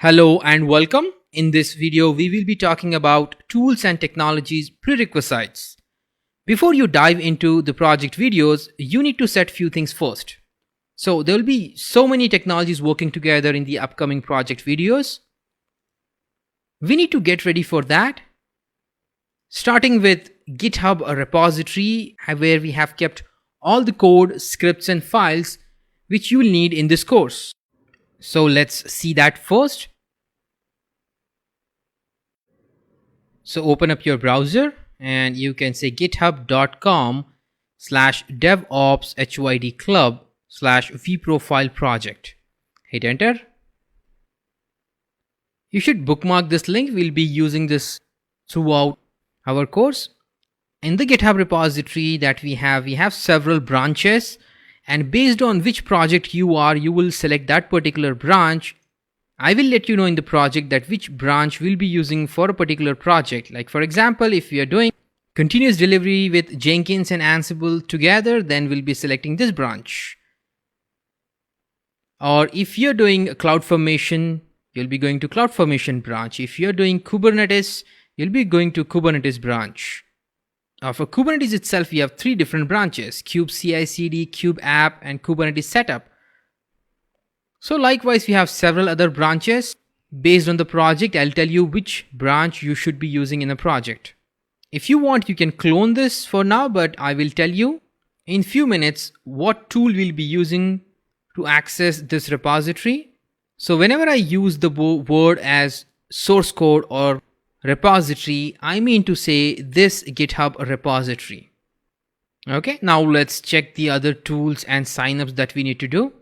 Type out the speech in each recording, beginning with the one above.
Hello and welcome. In this video, we will be talking about tools and technologies prerequisites. Before you dive into the project videos, you need to set few things first. So there will be so many technologies working together in the upcoming project videos. We need to get ready for that. Starting with GitHub repository, where we have kept all the code, scripts and files which you will need in this course. So let's see that first. So open up your browser and you can say github.com/devopshydclub/vprofile project. Hit enter. You should bookmark this link. We'll be using this throughout our course. In the GitHub repository that we have several branches, and based on which project you are, you will select that particular branch. I will let you know in the project that which branch we'll be using for a particular project. Like for example, if we are doing continuous delivery with Jenkins and Ansible together, then we'll be selecting this branch. Or if you're doing CloudFormation, you'll be going to CloudFormation branch. If you're doing Kubernetes, you'll be going to Kubernetes branch. For Kubernetes itself, we have three different branches: Kube CI/CD, Kube App, and Kubernetes Setup. So likewise, we have several other branches. Based on the project, I'll tell you which branch you should be using in a project. If you want, you can clone this for now, but I will tell you in few minutes what tool we'll be using to access this repository. So whenever I use the word as source code or repository, I mean to say this GitHub repository. Okay, now let's check the other tools and signups that we need to do.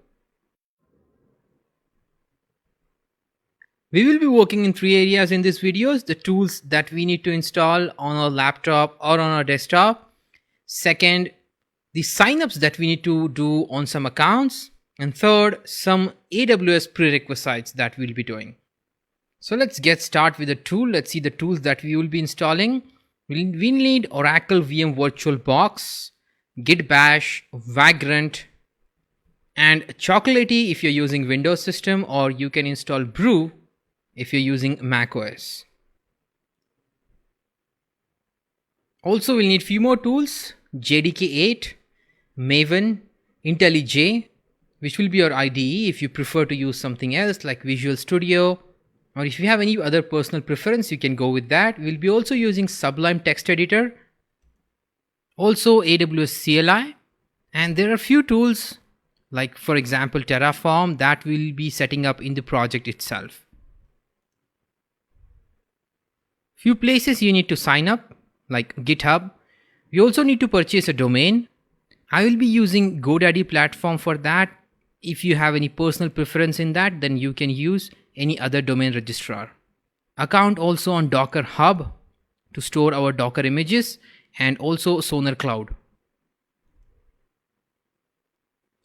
We will be working in three areas in this videos: the tools that we need to install on our laptop or on our desktop. Second, the signups that we need to do on some accounts. And third, some AWS prerequisites that we'll be doing. So let's get started with the tool. Let's see the tools that we will be installing. We need Oracle VM VirtualBox, Git Bash, Vagrant, and Chocolatey if you're using Windows system, or you can install Brew if you're using macOS. Also, we'll need few more tools: JDK8, Maven, IntelliJ, which will be your IDE if you prefer to use something else like Visual Studio, or if you have any other personal preference, you can go with that. We'll be also using Sublime Text Editor, also AWS CLI, and there are few tools like, for example, Terraform that we'll be setting up in the project itself. Few places you need to sign up, like GitHub. We also need to purchase a domain. I will be using GoDaddy platform for that. If you have any personal preference in that, then you can use any other domain registrar. Account also on Docker Hub to store our Docker images, and also Sonar Cloud.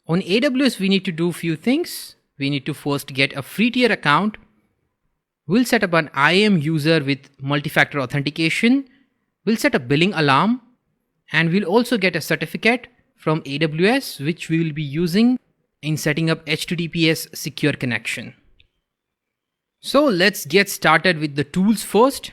On AWS, we need to do few things. We need to first get a free tier account. We'll set up an IAM user with multi-factor authentication. We'll set a billing alarm, and we'll also get a certificate from AWS, which we will be using in setting up HTTPS secure connection. So let's get started with the tools first.